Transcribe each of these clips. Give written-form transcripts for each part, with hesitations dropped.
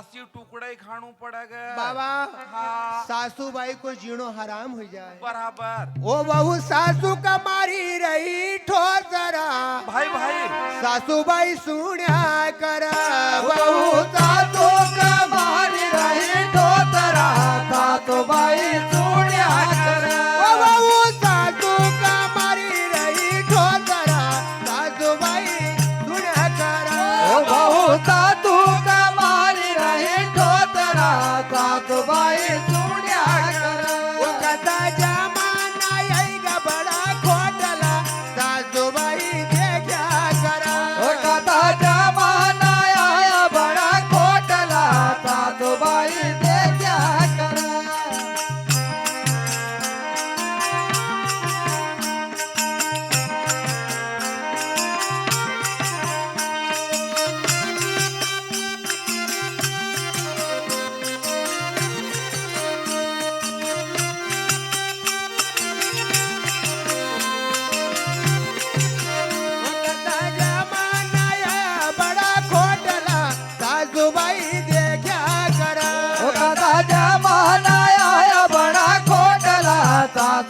बासी टुकड़ा ही खानू पड़ेगा बाबा हाँ सासू बाई को जीणो हराम हो जाए। बराबर ओ बहू सासू का मारी रही ठोसरा भाई भाई सासू बाई सुण्या कर बहू सासू का मारी रही ठोसरा सासू बाई सुण्या कर ओ बहू सासू का मारी रही ठोसरा सासू बाई सुण्या कर ओ बहू सासू का मारी रही ठोसरा सासू बाई सुण्या कर ओ कदा जमाना आएगा बड़ा खोटला सासू बाई देखा कर ओ कदा जमाना आया बड़ा खोटला सासू बाई देखा कर।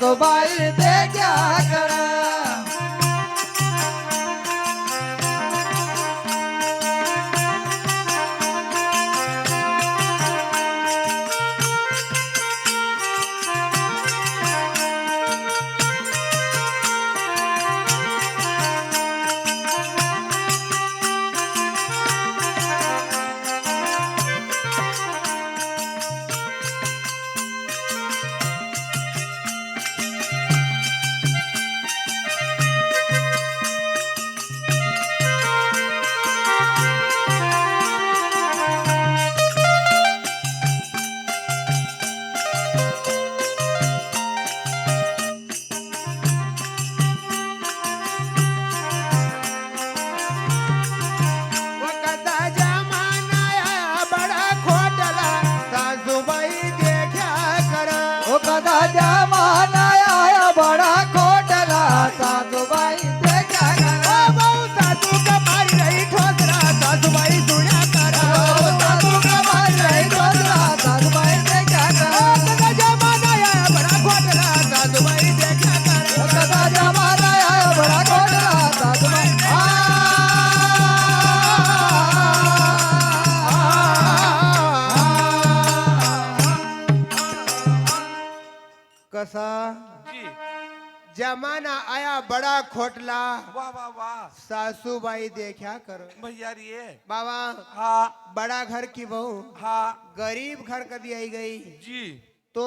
तो बाई दे क्या कर जमाना आया बड़ा खोटला सासू बाई देखा कर बहु सासू का मारी रही ठोसरा सासू बाई सुण्या कर सासू का मारी रही ठोसरा सासू बाई देखा कर जमाना आया बड़ा खोटला सासू बाई देखा कर जमाना आया बड़ा खोटला सासू बाई कसा जी जमाना आया बड़ा खोटला वाह वाह वाह सासू बाई देखा करो भैया ये बाबा हाँ बड़ा घर की बहू हाँ गरीब घर कदी आई गई जी तो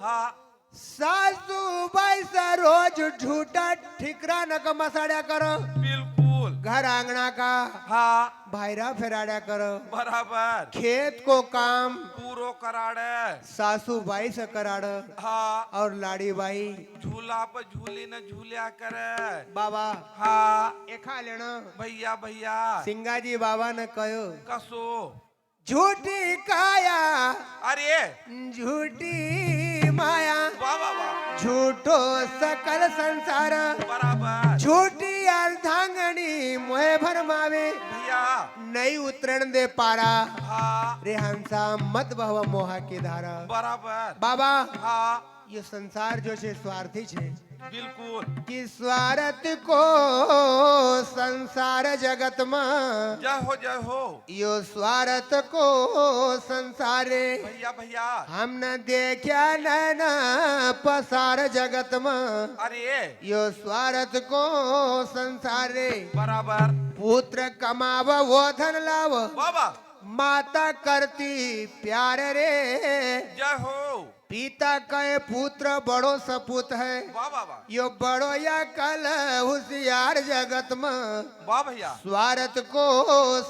हाँ सासू बाई से रोज झूठा ठिकरा न का मसाड़ा करो बिल्कुल घर आंगना का हाँ भाईरा फेराड़ा करो बराबर खेत को काम पूरो कराड़े सासू बाई से कराड़ हाँ और लाड़ी बाई झूला पर झूली न झूलिया करे बाबा हाँ एखा लेना भैया भैया सिंगा जी बाबा ने कहो कसो झूठी काया अरे झूठी माया वाह वाह वाह झूठो सकल संसार बराबर झूठी अर्धांगनी मोहे भरमावे भैया नहीं उतरण दे पारा हाँ रे हंसा मत बहवा मोहा की धारा बराबर बाबा हाँ ये संसार जो छे स्वार्थी छे बिल्कुल कि स्वार्थ को संसार जगत में जय हो यो स्वार्थ को संसारे भैया भैया हम न देखा न पसार जगत में अरे यो स्वार्थ को संसारे बराबर पुत्र कमाव वो धन लाव बाबा माता करती प्यार रे जय हो पिता कहे पुत्र बड़ो सपूत है वाह वाह वाह यो बड़ो या कल होशियार जगत में वाह भैया स्वार्थ को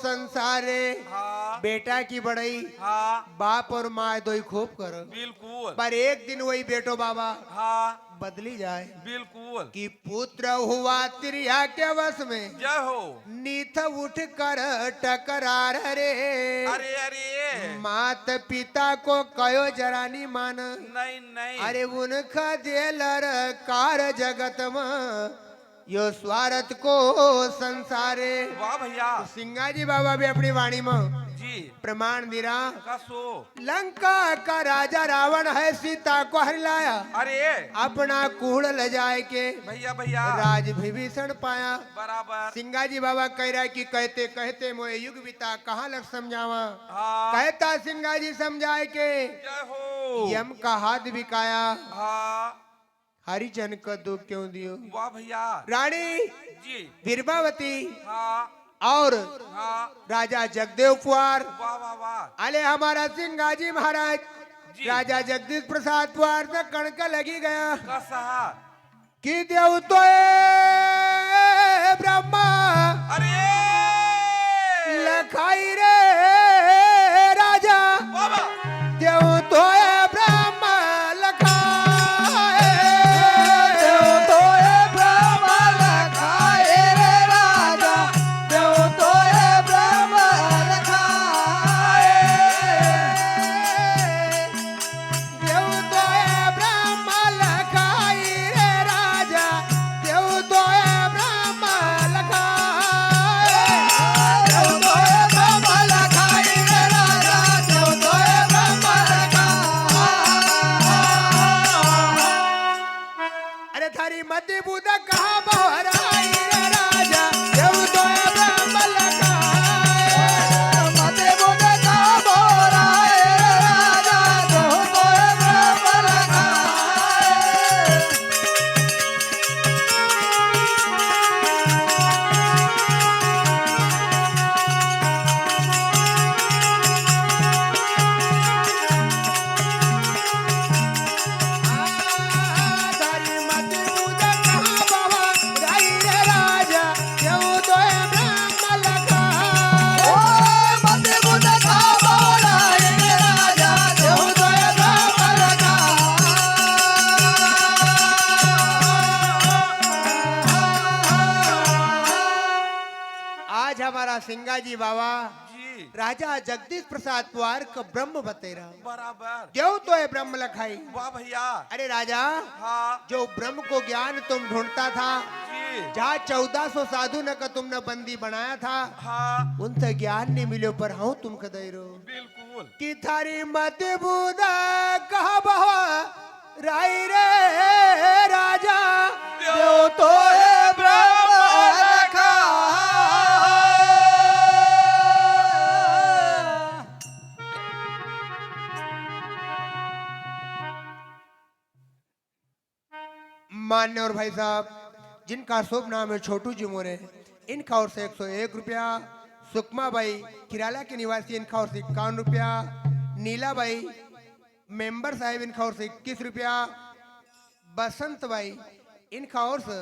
संसारे हाँ बेटा की बड़ई हाँ बाप और माँ दो खूब करो बिल्कुल पर एक दिन वही बेटो बाबा हाँ बदली जाए बिल्कुल कि पुत्र हुआ त्रिया के वश में जय हो नीथ उठ कर टकरार रे अरे अरे मात पिता को कयो जरानी मान नहीं नहीं अरे उनका दिलर कार जगत में यो स्वार्थ को संसारे। वाह भैया सिंगाजी बाबा भी अपनी वाणी में जी प्रमाण दे रहा। कसो लंका का राजा रावण है सीता को हरलाया, अरे अपना कूड़ ले जाए के भैया भैया राज विभीषण पाया। बराबर सिंगाजी बाबा कह रहा है कि कहते कहते मोए युग बीता, कहाँ लग समझावा। हाँ कहता सिंगाजी समझाए के जय हो यम का हाथ बिकाया, हाँ हरिजन का दुख क्यों दियो। वाह भैया रानी जी बीरबावती हाँ और हाँ राजा जगदेव कुंवर, वाह वाह वाह अले हमारा सिंगाजी महाराज जी। राजा जगदीश प्रसाद कुंवर से कणक लगी गया कसा कि देव तो ब्रह्मा अरे लखाई रे राजा, बाबा देव तो ब्रह्मा लखाए, देव तो ब्रह्मा लखाए रे राजा, देव तो ब्रह्मा लखाए, देव तो ब्रह्मा लखाई रे राजा, देव तो ब्रह्मा लखाए, देव तो ब्रह्मा लखाई रे राजा, देव तो ब्रह्मा लखाए। अरे थारी मति बुध कहाँ बहराई रे राजा, देव तो ब्रह्मा लखाए, मति बुध कहाँ बहराई रे राजा, देव तो ब्रह्मा लखाए। तारी मति बुध कहाँ बहराई रे राजा, देव तो ब्रह्मा लखाए, मति बुध कहाँ बहराई रे राजा, देव तो ब्रह्मा लखाए। आज हमारा सिंगाजी बाबा जी राजा जगदीश प्रसाद कुंवर का ब्रह्म बतेरा, बराबर देव तो है ब्रह्म लखाई। वाह भैया अरे राजा हाँ जो ब्रह्म को ज्ञान तुम ढूंढता था, जी जहाँ 1400 साधु न का तुमने बंदी बनाया था, हाँ उनसे ज्ञान नहीं मिलो पर हूँ तुम कदई रो बिल्कुल कि थारी मत बुदा कहा बहा राई रे राजा, देव तो है ब्रह्म लखाए। मान्य और भाई साहब जिनका शुभ नाम है छोटू जी मोरे, इनका ओर से 101 रुपया। सुकमा बाई किराला के निवासी, इनका ओर से 51 रुपया। नीला बाई मेंबर साहब, इनका ओर से 21 रुपया। बसंत बाई इनका ओर से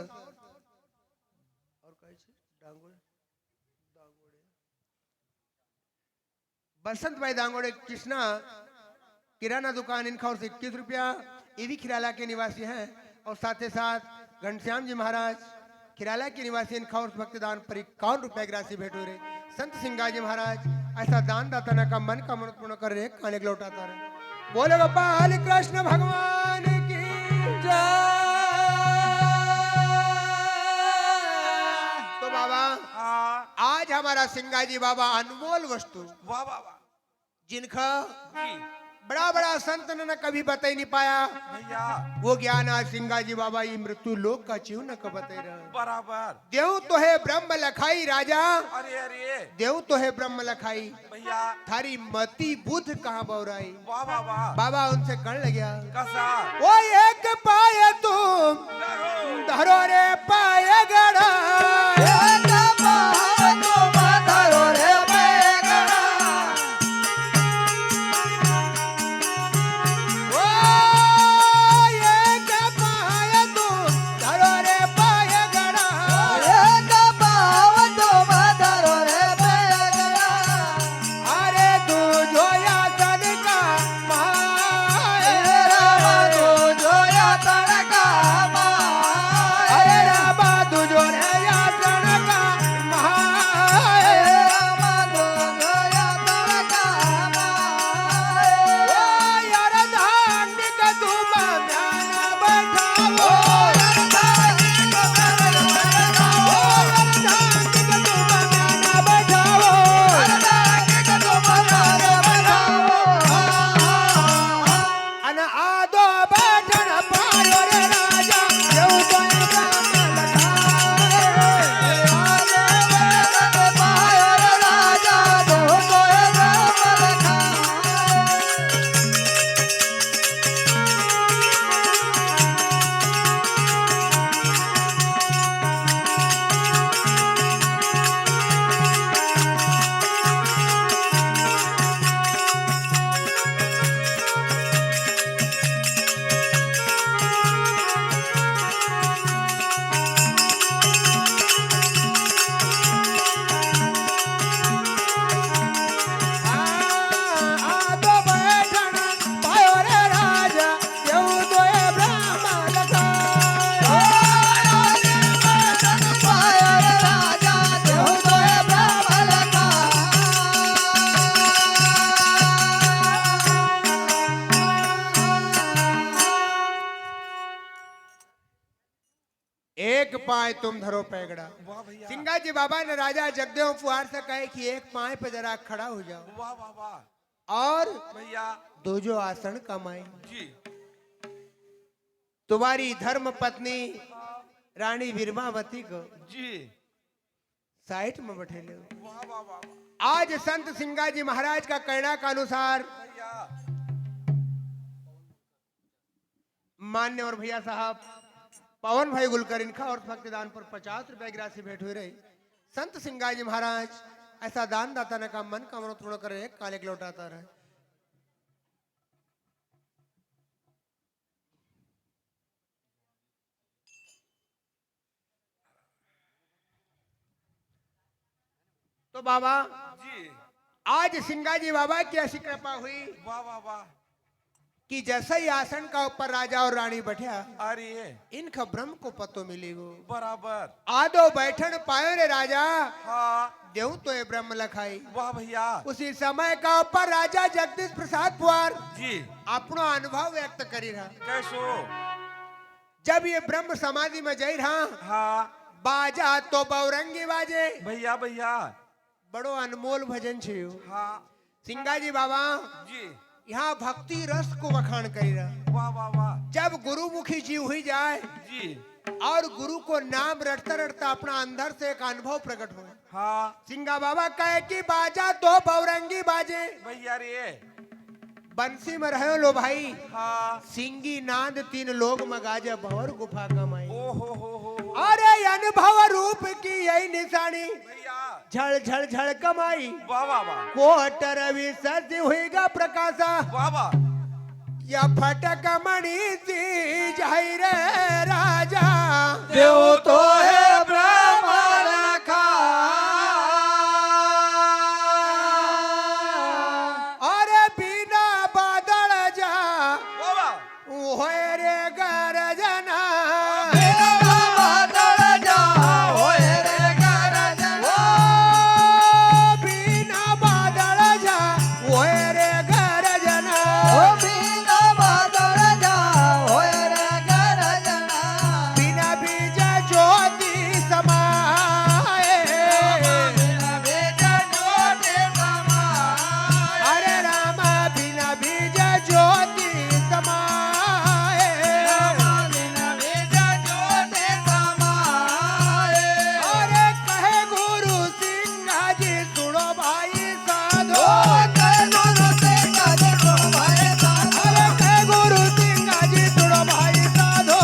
बसंत भाई दांगोड़े कृष्णा किराना दुकान, इनका ओर से 21 रुपया। ये भी खिराला के निवासी हैं। और साथ ही साथ घनश्याम जी महाराज खिराला के निवासी, इनका ओर से भक्तिदान पर 51 रुपया की राशि भेंट हो रहे। संत सिंगाजी महाराज ऐसा दान दाता न का मन का मनोरथ पूर्ण कर रहे, खाने के लौटाता रहे। बोले गोपाल कृष्ण भगवान की जय। तो बाबा हाँ आज हमारा सिंगाजी बाबा अनमोल वस्तु वाह वाह वाह जिनका जी बड़ा बड़ा संत ने कभी बता ही नहीं पाया, भैया वो ज्ञान आज सिंगाजी बाबा ये मृत्यु लोक का जीव न बता रहा। बराबर देव तो है ब्रह्म लखाई राजा, अरे अरे देव तो है ब्रह्म लखाई, भैया थारी मति बुद्ध कहाँ बौराई। वाह वाह वाह बाबा उनसे कण लग्या, कसा वो एक पाय तुम जय हो धरो रे पाय गड़ा, एक पाय तुम धरो रे पाय गड़ा। ओ एक पाय तुम धरो रे पाय गड़ा, एक पाय तुम धरो रे पाय गड़ा। अरे तू जोया तन का माय, तू जोया तन का माय, अरे रामा तू जो रे या तन का एक पाए तुम धरो पैगड़ा। वाह भैया सिंगा जी बाबा ने राजा जगदेव पुआर से कहे कि एक पाए पे जरा खड़ा हो जाओ वाह वाह वाह और भैया दो जो आसन कमाई। जी तुम्हारी धर्म पत्नी रानी वीरमावती को जी साइट में बैठे ले। वाह वाह वाह वाह आज संत सिंगा जी महाराज का कहना का अनुसार भैया मान्य और भैया साहब पवन भाई गुलकर इनका और भक्तिदान पर 50 रुपए की राशि भेंट हुई रही। संत सिंगा जी महाराज ऐसा दान दाता ने का मन का मनोरथ पूर्ण कर रहे, काले के लौटाता रहे। तो बाबा जी आज सिंगा जी बाबा की ऐसी कृपा हुई वाह वाह वाह कि जैसे ही आसन का ऊपर राजा और रानी बैठा अरे इनका ब्रह्म को पतो मिली वो बराबर आदो बैठन पायो रे राजा हाँ देव तो ये ब्रह्म लखाई। वाह भैया उसी समय का ऊपर राजा जगदीश प्रसाद पुआर जी अपनो अनुभव व्यक्त करी रहा। कैसो जब ये ब्रह्म समाधि में जाई रहा हाँ बाजा तो बौरंगी बाजे भैया भैया बड़ो अनमोल भजन छे यो। हाँ सिंगा जी बाबा जी यहाँ भक्ति रस को वखाण करी रहा। वाह वाह वाह जब गुरुमुखी जीव हुई जाए जी और गुरु को नाम रटता रटता अपना अंदर से एक अनुभव प्रकट हो। हाँ सिंगा बाबा कहे कि बाजा तो बौरंगी बाजे भैया रे बंसी में रहो लो भाई हाँ सिंगी नाद तीन लोग मगाजा भवर गुफा कमाई। ओ हो अरे अनुभव रूप की यही निशानी भैया झड़ झड़ झड़ कमाई। वाह वाह वाह कोट रवि सज हुईगा प्रकाशा वाह वाह या फटक मणि सी जाई रे राजा देव तो है ब्रह्म रखा अरे बिना बादल जा वाह वाह होए रे गरजना बादल जा होए रे गरजना बिना बादल जा होए रे गरजना ओ बिना बादल जा होए रे गरजना बिना बीज ज्योति समाए बिना बीज ज्योति समाए अरे रामा बिना बीज ज्योति समाए बिना बीज ज्योति समाए अरे कहे गुरु सिंगा जी सुनो भाई साधो अरे कहे गुरु सिंगा जी सुनो भाई साधो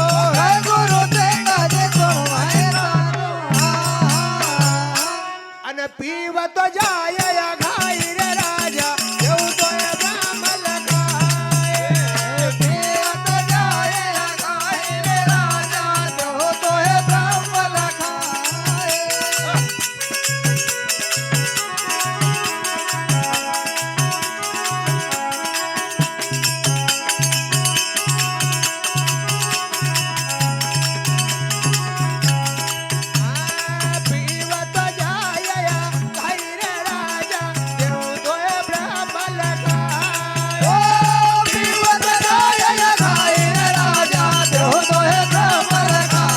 अन पीव तो जाय घाई रे राजा देव तो ये ब्रह्म लगाए पीव तो जाय घाई रे राजा देव तो ये ब्रह्म लगाए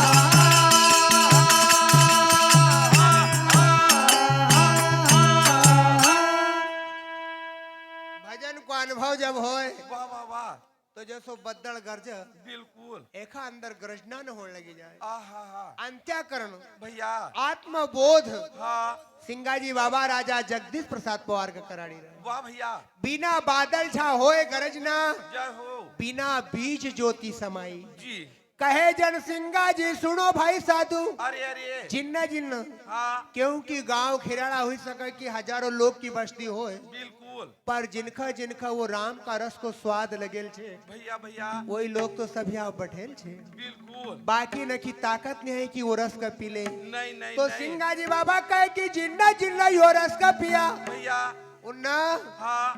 भजन को अनुभव जब होए वाह वाह वाह तो जैसो बद्दल गरज बिल्कुल एका अंदर गर्जना न होने लगी जाए। आहा हा अंत्याकरण भैया आत्मबोध हाँ सिंगाजी बाबा राजा जगदीश प्रसाद पवार का कराड़ी रहे। वाह भैया बिना बादल छा होए गरजना जय हो बिना बीज ज्योति समाई। जी कहे जन सिंगा जी सुनो भाई साधु अरे अरे जिन्न जिन्न हाँ क्योंकि गांव खिराड़ा हुई सके कि हजारों लोग की बस्ती होए बिल्कुल पर जिनका जिनका वो राम का रस को स्वाद लगेल छे भैया भैया वही लोग तो सब यहाँ बैठेल छे। बिल्कुल बाकी न की ताकत नहीं है कि वो रस का पी ले। नहीं नहीं तो नहीं सिंगा जी बाबा कहे कि जिन्ना जिन्ना यो रस का पिया भैया उन्ना हाँ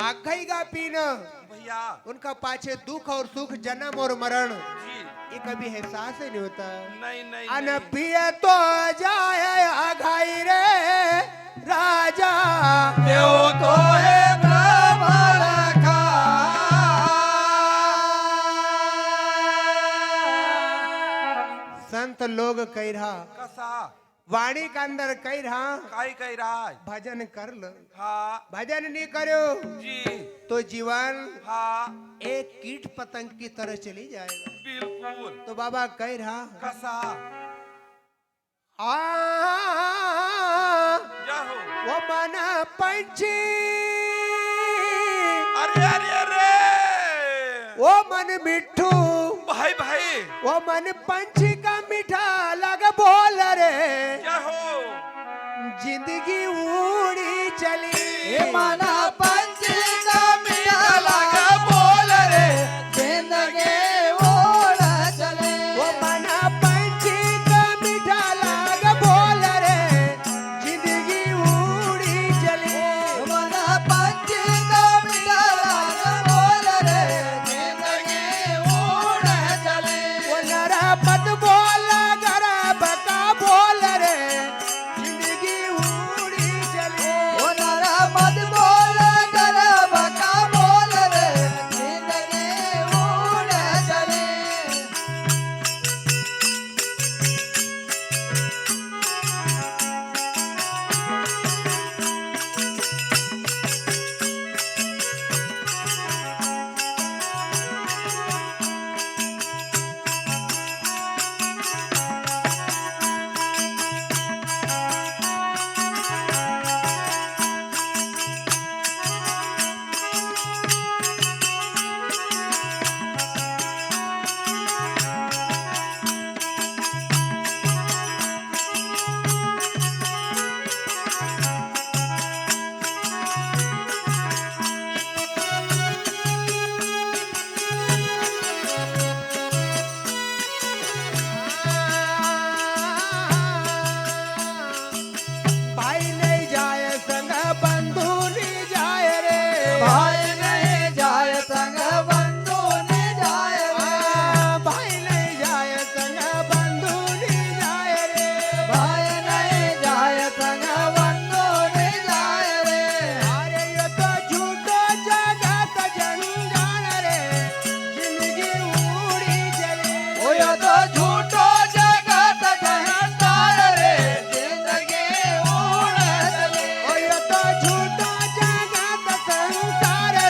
आखई का पीना भैया उनका पाछे दुख और सुख जन्म और मरण जी ये कभी एहसास ही नहीं होता। नहीं नहीं अन नहीं। पिए तो जाए आघाई रे राजा देव तो है ब्रह्म रखा संत लोग योग कह रहा कसा वाणी का अंदर कह रहा कह रहा है भजन कर लो हाँ भजन नहीं करो जी तो जीवन हाँ एक कीट पतंग की तरह चली जाएगा बिल्कुल तो बाबा कह रहा कसा आ जाहो वो मन पंछी अरे अरे अरे वो मन मिठू भाई भाई वो मन पंछी का मीठा लग बोल रे जाहो जिंदगी उड़ी चली हे माना पंछी का मीठा लगा बोल रे जिंदगी ओढ़ चले वो मन पंछी का मीठा लग बोल रे जिंदगी उड़ी चली माना पंछी का मीठा लगा बोल रे जिंदगी ओढ़ चले वो नरा पद बोल गरा बका बोल रे जिंदगी उड़ी चली ओ नरा मत बोल कर बका बोल रे जिंदगी ओढ़ चले भाई नहीं जाए संग बंधु नहीं जाए रे भाई नहीं जाए संग बंधु नहीं जाए रे भाई नहीं जाए संग बंधु नहीं जाए रे भाई नहीं जाए संग बंधु नहीं जाए रे अरे ये तो झूठो जगत जंजाल रे जिंदगी उड़ी चली ओ ये तो झूठो जगत जहंकार रे जिंदगी उड़ चले ओ ये तो झूठो जगत संसार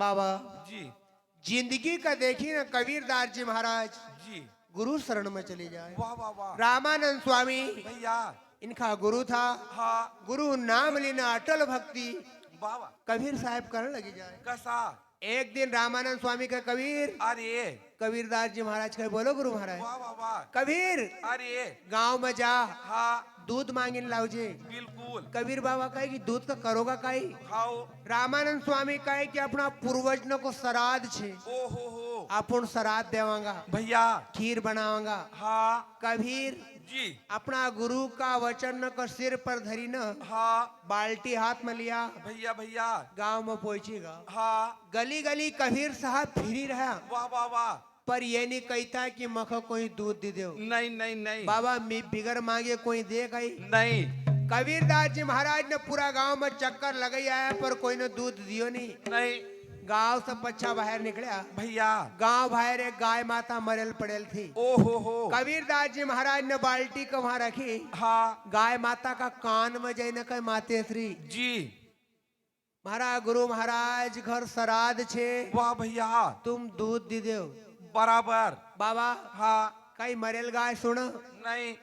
बाबा जी जिंदगी का देखी ना कबीरदास जी महाराज जी गुरु शरण में चले जाए। वाह वाह वाह रामानंद स्वामी भैया इनका गुरु था। हाँ गुरु नाम लेना अटल भक्ति वाह वाह कबीर साहब करने लगी जाए। कैसा एक दिन रामानंद स्वामी का कबीर अरे कबीरदास जी महाराज कहे बोलो गुरु महाराज वाह वाह वाह कबीर अरे गांव में जा हाँ दूध मांगिन लाओजे। बिल्कुल कबीर बाबा कहे कि दूध का करोगा काई। खाओ रामानंद स्वामी कहे कि अपना पूर्वजनों को श्राद्ध छे ओ हो अपन श्राद्ध देवांगा भैया खीर बनावांगा। हाँ कबीर जी अपना गुरु का वचन को सिर पर धरी न हाँ बाल्टी हाथ में लिया भैया भैया गांव में पहुंचेगा। हाँ गली गली कबीर साहब फिरी रहा वाह वाह वाह पर ये नहीं कहता कि मखो कोई दूध दे दो। नहीं नहीं नहीं बाबा मी बिगर मांगे कोई दे गई नहीं कबीरदास जी महाराज ने पूरा गांव में चक्कर लगाई आया पर कोई ने दूध दियो नहीं। नहीं गांव से पच्छा बाहर निकला। भैया गांव बाहर एक गाय माता मरेल पड़ेल थी। ओ हो कबीरदास जी महाराज ने बाल्टी को वहां रखी। हाँ गाय माता का कान में जैन कहे माते श्री जी महाराज गुरु महाराज घर श्राद्ध छे वाह भैया तुम दूध दे दो। बराबर बाबा हाँ कई मरेल गाय सुन। नहीं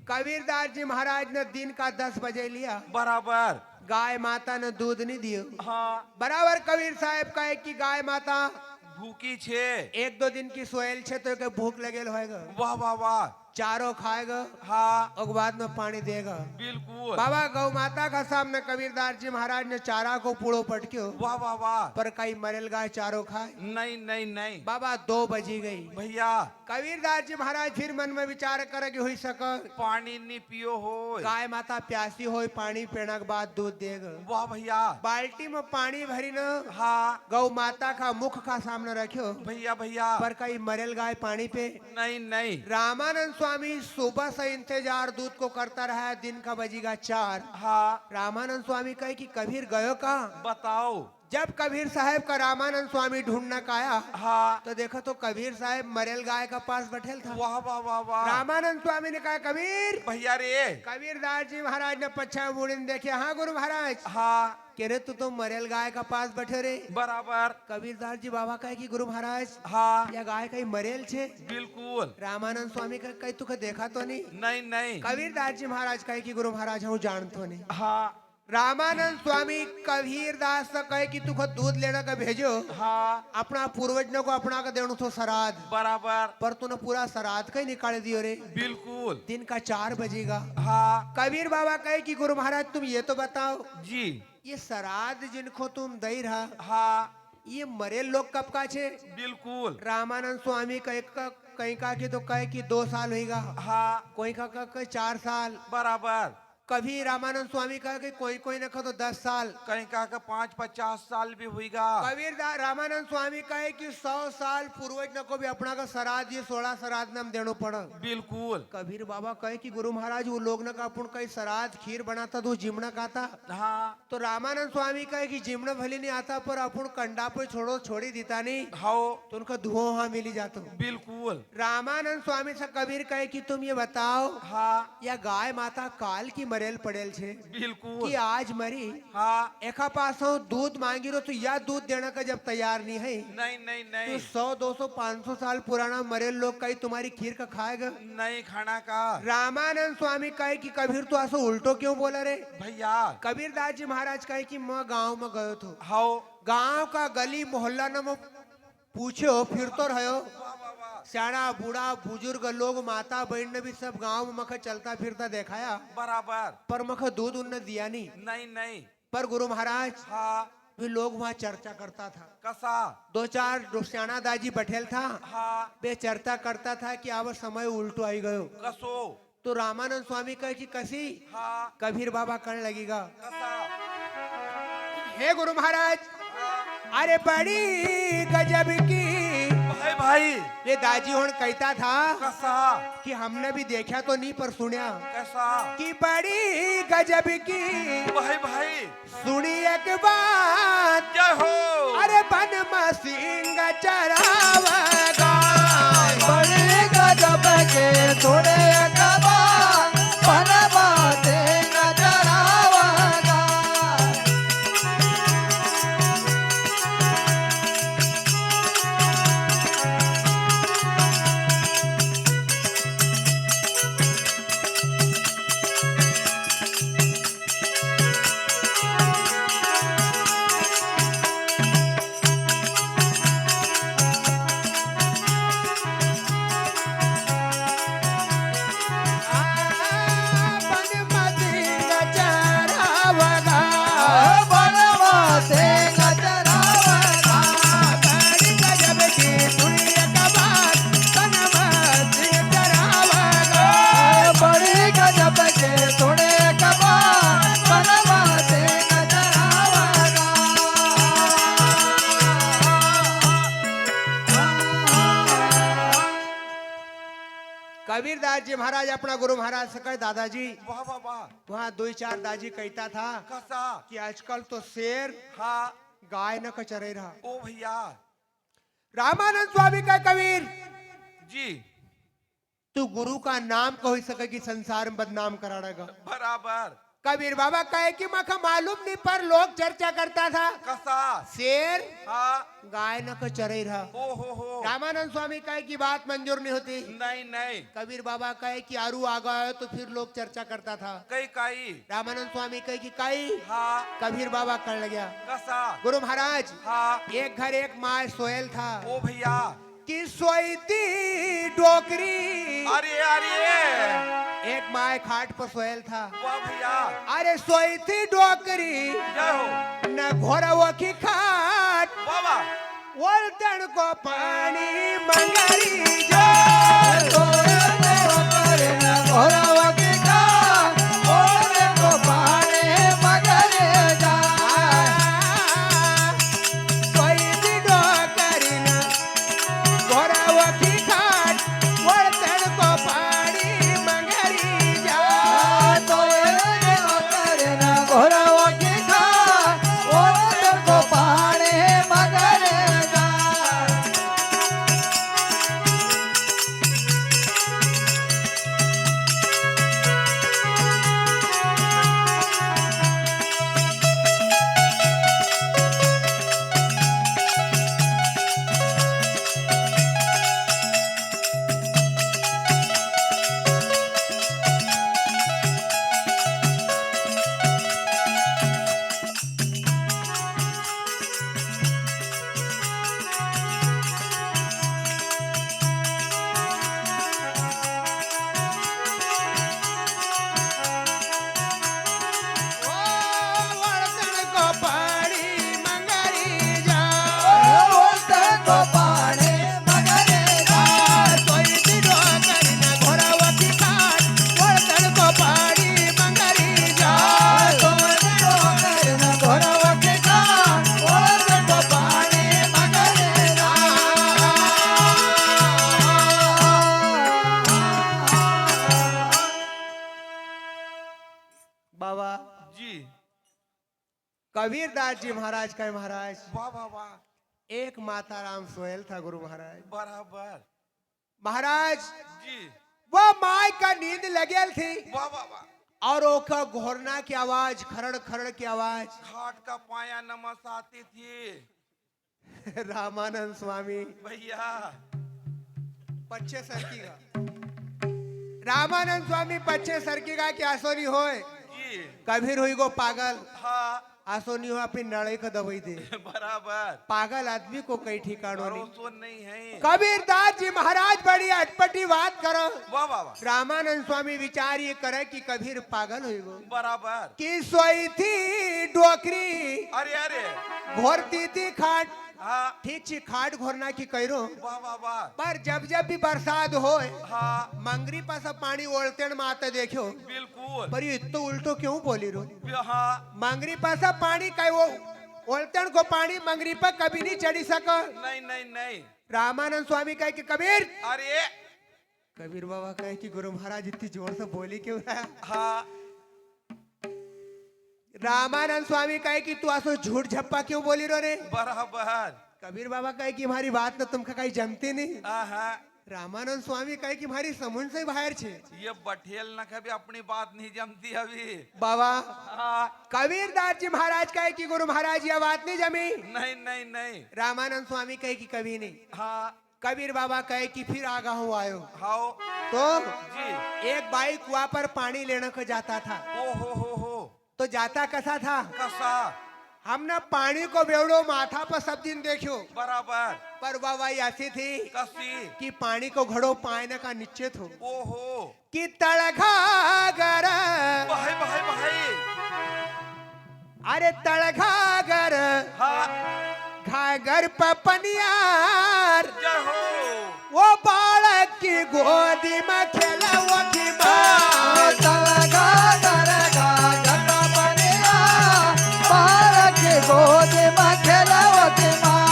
कबीरदास जी महाराज ने दिन का 10 बजे लिया। बराबर गाय माता ने दूध नहीं दियो। हाँ बराबर कबीर साहब कहे कि गाय माता भूखी छे 1-2 दिन की सोयल छे तो के भूख लगेल होएगा। वाह वाह वाह चारों खाएगा हाँ और बाद में पानी देगा। बिल्कुल बाबा गौ माता का सामने कबीरदास जी महाराज ने चारा को पूड़ो पटक्यो वाह वाह वाह पर कई मरेल गाय चारों खाए। नहीं नहीं नहीं बाबा 2 बजी गई। भैया कबीरदास जी महाराज फिर मन में विचार करे कि हुई सक पानी नहीं पियो हो गाय माता प्यासी हो पानी पीने के बाद दूध देगा। वाह भैया बाल्टी में पानी भरी न हाँ गौ माता का मुख का सामने रखो भैया भैया पर कई मरेल गाय पानी पे। नहीं नहीं रामानंद स्वामी सुबह से इंतजार दूध को करता रहा। दिन का बजीगा 4। हाँ रामानंद स्वामी कहे कि कबीर गयो का। बताओ जब कबीर साहब का रामानंद स्वामी ढूंढने का आया हाँ तो देखो तो कबीर साहब मरेल गाय का पास बैठल था। वाह वाह वाह वाह रामानंद स्वामी ने कहा कबीर। भैया रे कबीरदास जी महाराज ने पच्छा मुड़ीन देखे। हाँ गुरु महाराज हाँ कह रहे तू तो मरेल गाय का पास बैठे रे। बराबर कबीरदास जी बाबा कहे कि गुरु महाराज हाँ या गाय कहीं मरेल छे। बिल्कुल रामानंद स्वामी का कहीं तुके देखा तो नहीं। नहीं नहीं कबीरदास जी महाराज कहे कि गुरु महाराज हूँ जानतो नहीं। हाँ रामानंद स्वामी कबीरदास से कहे कि तुको दूध लेना का भेजो। हाँ अपना पूर्वजनों को अपना का देणु तो श्राद्ध बराबर पर तूने पूरा श्राद्ध कहीं निकाल दियो रे। बिल्कुल दिन का 4 बजेगा। हाँ कबीर बाबा कहे कि गुरु महाराज तुम ये तो बताओ जी ये श्राद्ध जिनको तुम दई रहा हाँ ये मरे लोग कब का छे। बिल्कुल रामानंद स्वामी कहीं का कि तो कहे कि 2 साल होगा। हाँ कोई का 4 साल। बराबर कभी रामानंद स्वामी कहा कि कोई न कहो तो 10 साल। कहीं का 5-50 साल भी हुईगा। कबीर रामानंद स्वामी कहे कि 100 साल पूर्वज न को भी अपना का श्राद्ध ये 16 श्राद्ध नाम देनो पड़ा। बिल्कुल कबीर बाबा कहे कि गुरु महाराज वो लोग न का अपन कई श्राद्ध खीर बनाता तो जिमना खाता। हाँ तो रामानंद स्वामी कहे कि जिमना भले नहीं आता पर अपन कंडा पे छोड़ी देता नहीं हाँ तो उनका धुआं वहां मिली जाता। बिल्कुल रामानंद स्वामी से कबीर कहे कि तुम ये बताओ हाँ या गाय माता काल की मरेल पड़ेल छे बिल्कुल कि आज मरी। हाँ एका पास दूध मांगी रो तो या दूध देने का जब तैयार नहीं है नहीं नहीं तो नहीं 100-200-500 साल पुराना मरेल लोग कहीं तुम्हारी खीर का खाएगा। नहीं खाना का। रामानंद स्वामी कहे कि कबीर तो ऐसा उल्टो क्यों बोला रे। भैया कबीरदास जी महाराज कहे कि मैं गांव में गयो तो हाँ गांव का गली मोहल्ला न में पूछो फिर तो रहो सियाना बूढ़ा बुजुर्ग लोग माता बहन ने भी सब गांव में मख चलता फिरता देखाया बराबर पर मख दूध उनने दिया नहीं। नहीं नहीं पर गुरु महाराज हाँ भी लोग वहाँ चर्चा करता था। कसा 2-4 सियाना दाजी बैठेल था हाँ वे चर्चा करता था कि अब समय उल्टो आई गयो। कसो तो रामानंद स्वामी कहे कि कसी हाँ कबीर बाबा करने लगेगा। कसा हे गुरु महाराज अरे बड़ी गजब की भाई भाई ये दाजी होन कहता था कसा कि हमने भी देखा तो नहीं पर सुना कैसा कि बड़ी गजब की भाई भाई सुनी एक बात जय हो। अरे बन मसिंग चरावगा बड़े गजब के थोड़े कबार बन बाते नजरावगा। कबीरदास जी महाराज अपना गुरु महाराज से कहे दादाजी वाह वाह वाह वहाँ 2-4 दाजी कहता था कसा कि आजकल तो शेर हाँ गाय न कचरे रहा। ओ भैया रामानंद स्वामी का कबीर जी तू गुरु का नाम कह सके कि संसार में बदनाम कराड़ेगा। बराबर कबीर बाबा कहे कि मखा मालूम नहीं पर लोग चर्चा करता था कसा शेर हाँ गाय न कचरे रहा। ओ हो रामानंद स्वामी कहे कि बात मंजूर नहीं होती। नहीं नहीं कबीर बाबा कहे कि आरू आ गए तो फिर लोग चर्चा करता था। कई काई रामानंद स्वामी कहे कि कई हाँ कबीर बाबा कर गया। कसा गुरु महाराज हाँ एक घर एक माँ सोयल था ओ भैया कि सोई थी डोकरी। अरे अरे एक माँ खाट पर सोयल था। वाह भैया अरे सोई थी डोकरी जय हो न घोरवो की खाट बाबा वोल्टन को पानी मंगरी जो सोई थी डोकरी न घोरवो की खाट वोल्टन को पानी मंगरी जा। वोल्टन को पानी मंगरी जा। सोई थी डोकरी न घोरवो की खाट वोल्टन को पानी मंगरी जा। बाबा जी कबीरदास जी महाराज कहे महाराज वाह वाह वाह एक माता राम सोहेल था गुरु महाराज। बराबर महाराज जी वो माय का नींद लगेल थी वाह वाह वाह और ओका घोरना की आवाज खरड़ खरड़ की आवाज घाट का पाया नमस आती थी रामानंद स्वामी भैया पच्छे सरकी का रामानंद स्वामी पच्छे सरकी का क्या सोनी होए जी कबीर हुई गो पागल हाँ आसोनी हो अपनी नड़े का दवाई दे। बराबर पागल आदमी को कई ठिकानों नहीं। भरोसा नहीं है कबीरदास जी महाराज बड़ी अटपटी बात करो। वाह वाह वाह रामानंद स्वामी विचार ये करे कि कबीर पागल हुई गो बराबर कि सोई थी डोकरी अरे अरे घोरती थी खाट हाँ ठीक छी खाट घोरना की करो वाह वाह वाह पर जब जब भी बरसात होए हाँ मंगरी पर सब पानी ओलतेन में आते देखो बिल्कुल पर ये इतो उल्टो क्यों बोली रो। हाँ मंगरी पर सब पानी का वो ओलतेन को पानी मंगरी पर कभी नहीं चढ़ी सका। नहीं नहीं नहीं रामानंद स्वामी कहे कि कबीर अरे कबीर बाबा कहे कि गुरु महाराज इतनी जोर से बोली क्यों रहा। हाँ रामानंद स्वामी कहे कि तू आसो झूठ झप्पा क्यों बोली रो रे। बराबर कबीर बाबा कहे कि हमारी बात तो तुमका कहीं जमती नहीं। हाँ रामानंद स्वामी कहे कि हमारी समझ से बाहर छे। ये बठेल न कभी अपनी बात नहीं जमती अभी बाबा हाँ कबीरदास जी महाराज कहे कि गुरु महाराज ये बात नहीं जमी। नहीं नहीं नहीं रामानंद स्वामी कहे कि कभी नहीं। हाँ कबीर बाबा कहे कि फिर आगा हूँ आयो हाओ तो जी एक बाई कुआं पर पानी लेने को जाता था। ओ हो तो जाता कैसा था कसा हमने पानी को बेवड़ो माथा पर सब दिन देखो बराबर पर बाबा ऐसी थी कसी कि पानी को घड़ो पाने का निश्चित हो ओहो कि तड़घा गर भाई भाई भाई अरे तड़घा गर हाँ घागर पपनियार जय हो वो बालक की गोदी में खेला वो की माँ गोद में खेलावती माँ।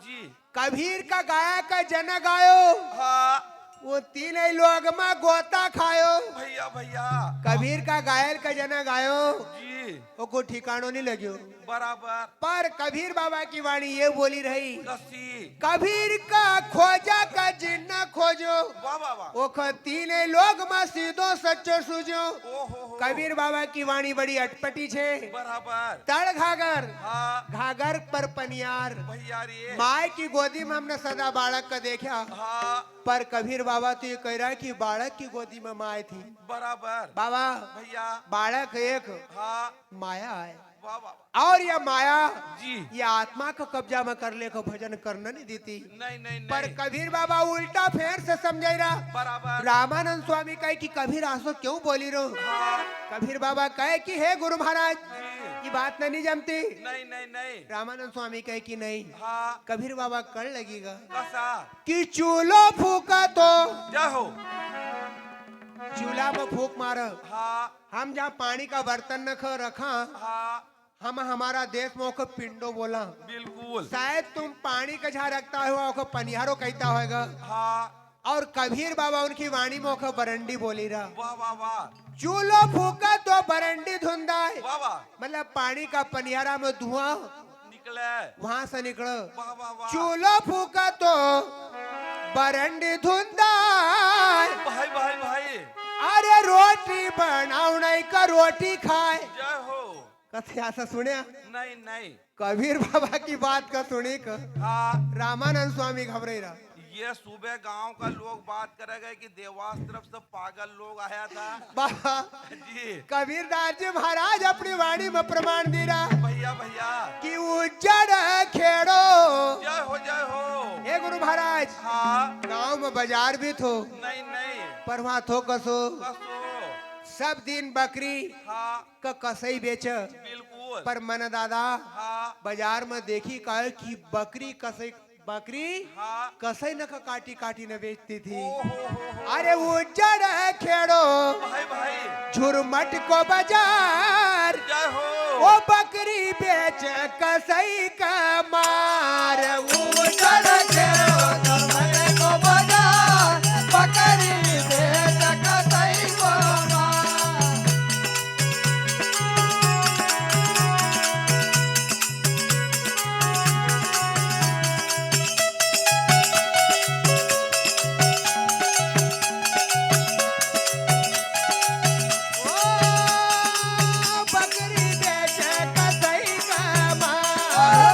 जी कबीर का गाया का जन गायो, हाँ वो तीन लोग में गोता खायो। भैया भैया कबीर का गायल का जन गायो, जी वो को ठिकानो नहीं लग्यो। बराबर पर कबीर बाबा की वाणी ये बोली रही, कसी कबीर का खोजा का जिन्ना खोजो, वाह वाह वाह वो तीन लोग में सीधो सच्चो सूझो। ओहो कबीर बाबा की वाणी बड़ी अटपटी छे। बराबर तड़ घागर हाँ घागर पर पनियार, भैया रे माय की गोदी में हमने सदा बालक का देखा, हाँ पर कबीर बाबा तो ये कह रहा है कि बालक की गोदी में माय थी। बराबर बाबा भैया बालक एक हाँ माया है, वाह वाह और यह माया जी ये आत्मा का कब्जा में कर ले को भजन करना नहीं देती। नहीं नहीं पर नहीं कबीर बाबा उल्टा फेर से समझाई रहा। बराबर रामानंद स्वामी कहे कि कबीर आसो क्यों बोली रो। हाँ कबीर बाबा कहे कि हे गुरु महाराज जी ये बात नहीं जमती। नहीं नहीं नहीं रामानंद स्वामी कहे कि नहीं। हाँ कबीर बाबा कर लगेगा कसा कि चूल्हो फूका तो क्या हो चूल्हा में फूक मार, हाँ हम जहाँ पानी का बर्तन न रखा, हाँ हम हमारा देश में ओको पिंडो बोला। बिल्कुल शायद तुम पानी का जहाँ रखता हुआ ओको पनिहारो कहता होगा। हाँ और कबीर बाबा उनकी वाणी में ओको बरंडी बोली रहा। वाह वाह वाह चूल्हो फूका तो बरंडी धुंधा है, वाह वाह मतलब पानी का पनिहारा में धुआं निकले वहां से निकलो। वाह वाह वाह चूल्हो फूका तो बरंडी धुंधा है, भाई भाई भाई अरे रोटी बनाओ नहीं का रोटी खाए। जय हो कथे ऐसा सुने नहीं नहीं कबीर बाबा की बात का सुने का हाँ रामानंद स्वामी घबरे रहा। ये सुबह गांव का लोग बात करेगा कि देवास तरफ से पागल लोग आया था बाबा जी कबीर दास जी महाराज अपनी वाणी में प्रमाण दे रहा भैया भैया कि उज्जड़ खेड़ो। जय हो हे गुरु महाराज हाँ गांव में बाजार भी थो, नहीं नहीं पर वहाँ थो कसो कसो सब दिन बकरी हाँ का कसई बेच। बिल्कुल पर मन दादा हाँ बाजार में देखी कहे कि बकरी कसई बकरी हाँ कसई न का काटी काटी न बेचती थी। ओहो अरे उज्जड़ खेड़ो भाई भाई झुरमट को बाजार, जय हो वो बकरी बेच कसई का मार। उज्जड़ खेड़ो धर्म को बजा बकरी बेच कसई को मार। बकरी बेच कसई का मार।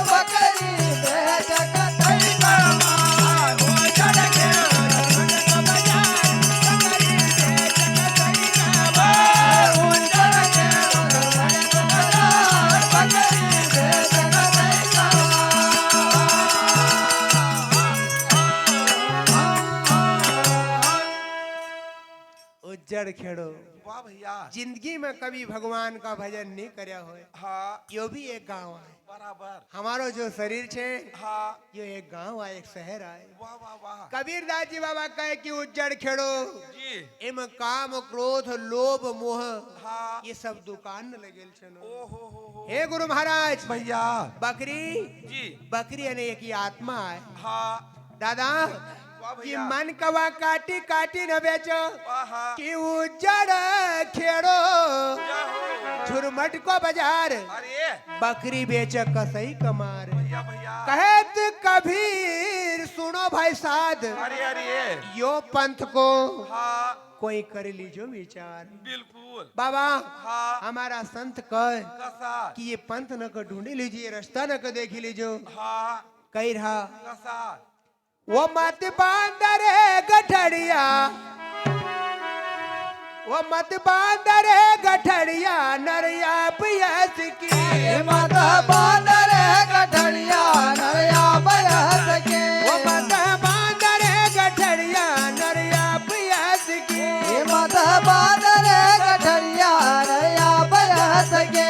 बकरी बेच कसई को मार। उज्जड़ खेड़ो झुरमट को बाजार, बकरी बेच कसई का मार। उज्जड़ खेड़ो धर्म को बजा बकरी बेच कसई को उज्जड़ खेड़ो वाह भैया जिंदगी में कभी भगवान का भजन नहीं करया होए। हाँ यो भी एक गांव है। बराबर हमारो जो शरीर छे हाँ यो एक गांव है, एक शहर है। वाह वाह वाह कबीर दास जी बाबा कहे कि उज्जड़ खेड़ो जी इम काम क्रोध लोभ मोह हाँ ये सब दुकान में लगेल छनो। ओहो हे गुरु महाराज भैया बकरी जी बकरी यानी एक ही आत्मा है। हाँ दादा वाह कि भैया मन कवा काटी काटी न बेचो, वाह कि उज्जड़ खेड़ो जय हो झुरमट को बाजार, अरे बकरी बेच कसई कमार। भैया भैया कहत कबीर सुनो भाई साध, अरे अरे यो पंथ को हाँ कोई कर लीजो विचार। बिल्कुल बाबा हाँ हमारा संत कह कसा कि ये पंथ न को ढूंढी लीजिए, रास्ता न को देखी लीजो। हाँ कही रहा कसा वो मत बांदरे गठड़िया, वो मत बांदरे गठड़िया नरिया पियस की। मत बांदर गठड़िया नरिया बयस के। वो मत बांदरे गठड़िया नरिया पियस की। मत बांदर गठड़िया नरिया बयस के।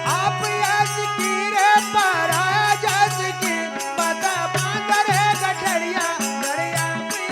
आप यस की रे पराजस की, मत बांदरे गठड़िया नरिया पियस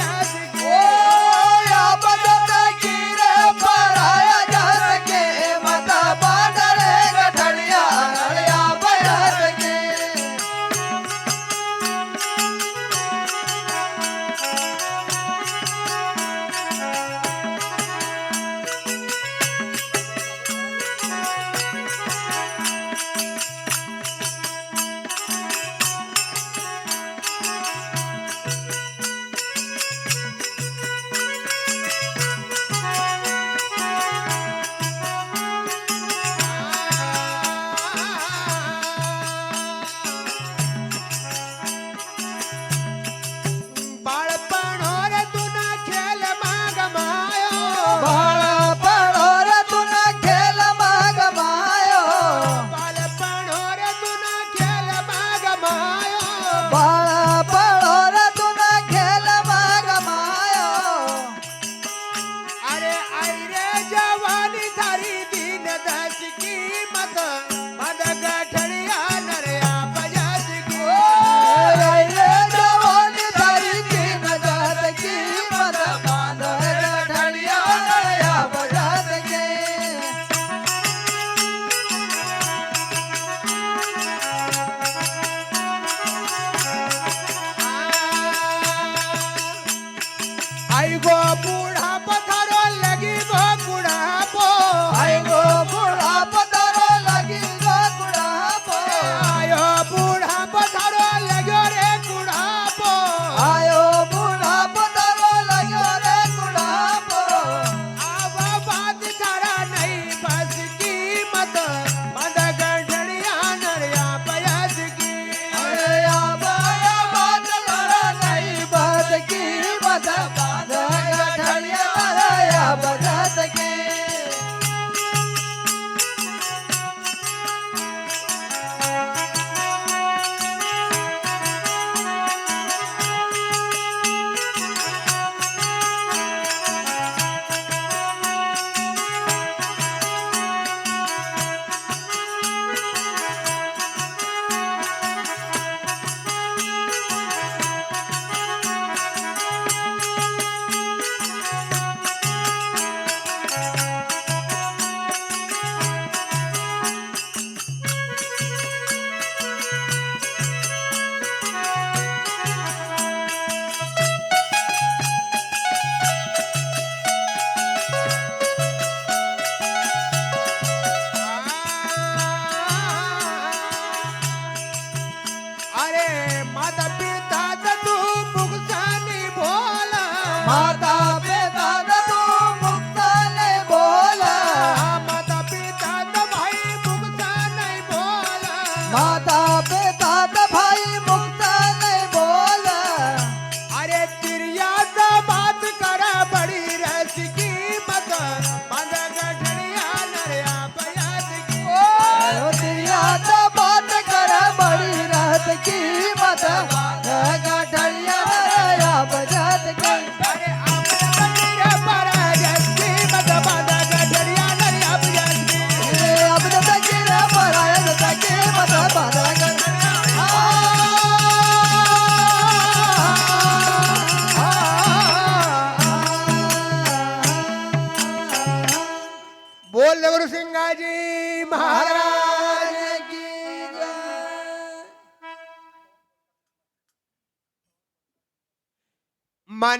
आई गो बूढ़ा पथारो लगी गो बुढ़ापो आई गो बूढ़ा पधारो लगी गो बुढ़ापो आयो बूढ़ा पथारो लगो रे बुढ़ापो आयो बूढ़ा पधारो लग्यो रे बुढ़ापो अब बात तारा नहीं बस की मत मद गढ़िया नरिया बयस की अरे या बात करो नहीं बात की मत बात गठड़िया या बजत की अरे माता पिता तू मुक्तानी भोला माता पिता तू मुक्त नहीं बोला माता पिता तो भाई मुक्ता नहीं भोला माता पिता भाई मुक्त नहीं बोला अरे तिरिया तो बात करा बड़ी रस की मत मद गठड़िया नरिया बयास की दिया तो बात कर बड़ी रात की मत गठड़िया या बजत की अरे अपने मंदिर पर जस्ती मत मद गठड़िया नरिया बयास की अब तो तकीर पराया तो तकीर मत बाधा कर बोल गुरु सिंह जी महाराज